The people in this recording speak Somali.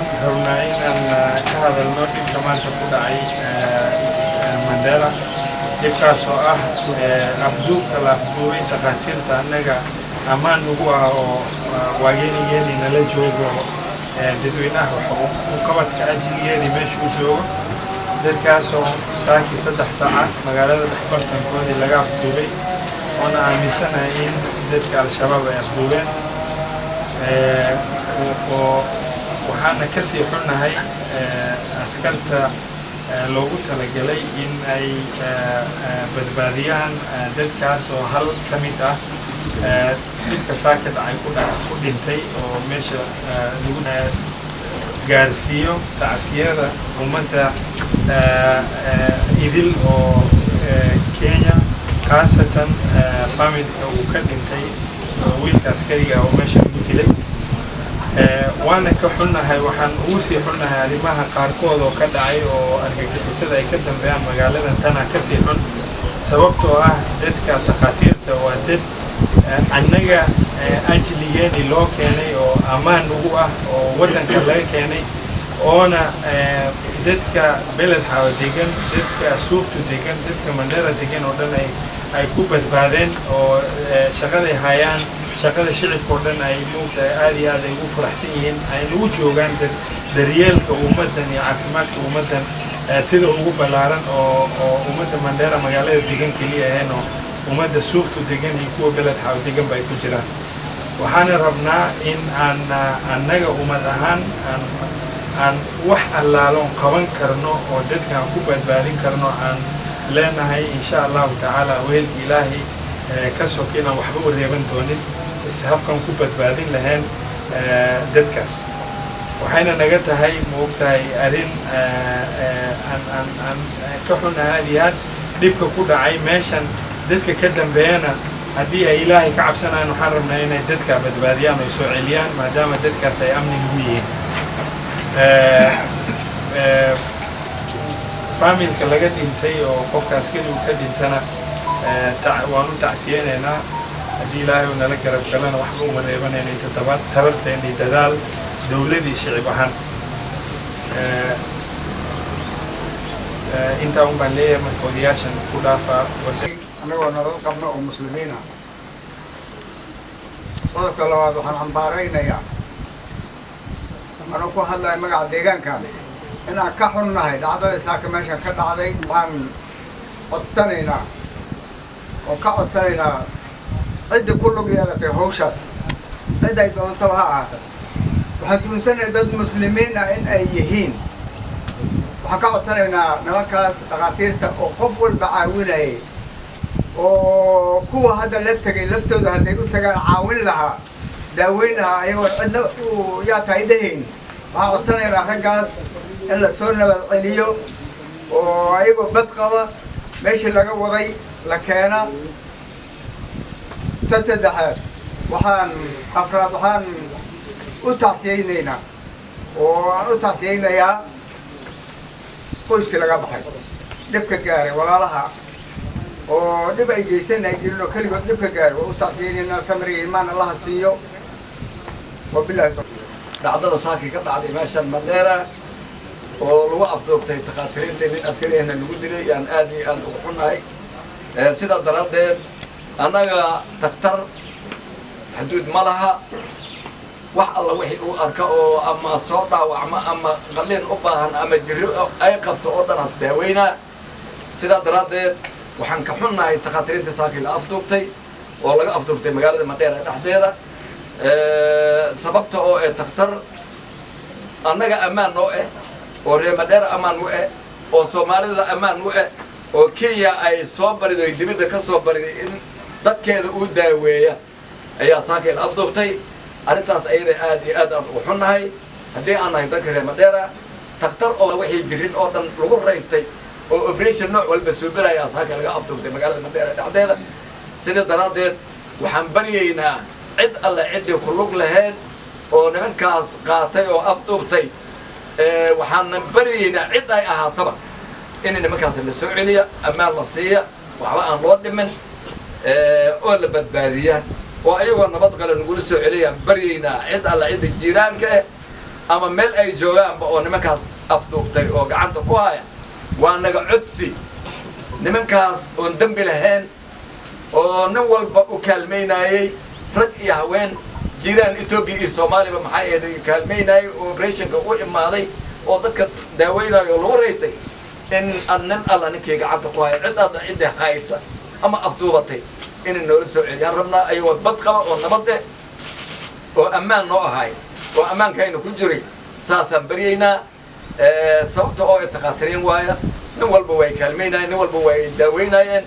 rabnaa inaan ka hadalno dhibka maanta ku dhacay Mandera dhibkaas oo ah afduubka la afduubay takhaatiirta annaga ammaan ugu ah oo waageenigeeni nala joogo dadweynaha qabadka ajligeeni meesha u joogo dadkaas oo saaki 3 saac magaalada dhexbartankoodii laga afduubay oona aaminsanahay in dadka al-shabaab ay afduubeen waxaana ka sii xunnahay askarta loogu talagalay in ay badbaadiyaan dadkaas oo hal ka mid ah dhibka saaka dhacay ku dhintay oo meesha lagu gaarsiiyo tacsiyada ummadda idil oo Kenya khaasatan familka uu ka dhintay wiilka askariga oo meesha lagu dilay waana ka xunnahay waxaan ugu sii xunnahay arrimaha qaarkood oo ka dhacay oo argagixisada ay ka dambeeyaan magaalada tana ka sii xun sababtoo ah dadka takhaatiirta waa dad annaga ajligeeni loo keenay oo ammaan ugu ah oo waddanka laga keenay oona dadka beled xaawo degan dadka suuftu degan dadka Mandera degan oo dhan ay ku badbaadeen oo shaqaday hayaan shaqada shicibka oo dhan ay moogtahay aad iyo aad ay ugu faraxsan yihiin ay ugu joogaan daryeelka ummaddan iyo caafimaadka ummaddan sida ugu ballaaran oo ummadda Mandera magaalada degan keliya aheen oo ummadda suuftu degan iyo kuwa beled xaawo degan bay ku jiraan waxaana rabnaa in annaga ummad ahaan aan wax allaaloon qaban karno oo dadkaan ku badbaadin karno aan leenahay insha allahu tacaala weelka ilaahay ka sog inaan waxba u reeban doonin habkan ku badbaadin lahayn dadkaas waxayna naga tahay moogtahay arrin aan ka xunnahay aad iyo aad dhibka ku dhacay meeshan dadka ka dambeeyana haddii ay ilaahay ka cabsanayaan waxaan rabnaa inay dadka badbaadiyaan oo soo celiyaan maadaama dadkaas ay amni ugu yihiin familka laga dhintay oo qofka askarigu ka dhintana waan u tacsiyeenaynaa haddii ilaahay uu nala garab galana waxba uma reebanayna inta tabarteena iyo dadaal dowladii shicib ahaan intaa un baan leeyahay marka odayaashan ku dhaafaa anagoo nabad qabno oo muslimiin ah qodobka labaad waxaan cambaaraynayaa anuu ku hadlaya magaca deegaankan inaan ka xunnahay dhacdada saaka meeshan ka dhacday waxaan codsanaynaa oo ka codsanaynaa cidda ku lug yeelatay hawshaas cid ay doontaba ha ahaata waxaan tuunsanaynaa dad muslimiin ah in ay yihiin waxaan ka codsanaynaa nimankaas dhakhaatiirta oo qof walba caawinayay oo kuwa hadda la tegay laftooda hadday u tagaan caawin lahaa daaweyn lahaa ayagoo cidna yaa tahay dhahayn waxaan codsanaynaa raggaas in la soo nabad celiyo oo ayagoo bad qaba meeshii laga waday la keena ta saddexaad waxaan u tacsiyeynaynaa oo aan u tacsiyeynayaa qoyskii laga baxay dhibka gaaray walaalaha oo dhib ay geysan ay jirin oo keligood dhibka gaaray waa u tacsiyeynaynaa samriga imaan allaha siiyo wabillahi dhacdada saaki ka dhacday meeshan Mandera oo lagu afduubtay takhaatiirta nin askari ahna lagu dilay aan aad iyo aad ugu xunnahay sida daradeed annaga taktar xuduud ma laha wax alla wixii uu arka oo ama soo dhaawacma ama qalliin u baahan ama jirro ay qabto oo dhan as daaweyna sida daradeed waxaan ka xunnahay takhaatiirta saaki la afduubtay oo laga afduubtay magaalada Mandera dhexdeeda sababta oo taktar annaga ammaan noo oo reer Mandera ammaan u oo Soomaalida ammaan u oo Kenya ay soo bariday dibadda ka soo bariday in dadkeeda uu daaweeya ayaa saakay afduubtay arrintaas ayada aad iyo aad u xunnahay haddii aan nahay dadka reer Mandera taktar oo wixii jirin oo dhan lagu raystay oo operation nooc walba soo bilaya saakay laga afduubtay magaalada Mandera dhexdeeda sida daradeed waxaan baryaynaa cid alla cidii ku lug lahayd oo nimankaas qaatay oo afduubtay waxaan baryaynaa cid ay ahaataba in nimankaas la soo celiya ammaan la siiya waxba aan loo dhimin oo la badbaadiya oo ayagoo nabad qala lagu soo celiya baryaynaa cid alla cid jiiraanka ama meel ay joogaanba oo nimankaas afduubtay oo gacanta ku haya waa naga codsi nimankaas oon dembi lahayn oo nin walba u kaalmaynayay rag iyo haween jiraan Ethiopia iyo Soomaaliya maxay ahayd kaalmaynayay operationka u imaaday oo dadka daaweynayo lagu reystay in annan alla ninkii gacanta ku haya cid haysa ama afduubatay in noo soo celiyaan rabnaa ayuu bad qaba oo nabad oo ammaan noo ahay oo ammaankayna ku jiray saasaan baryaynaa sababta oo ay taqaatireen waaya nin walba way kaalmaynayeen nin walba way daaweynayeen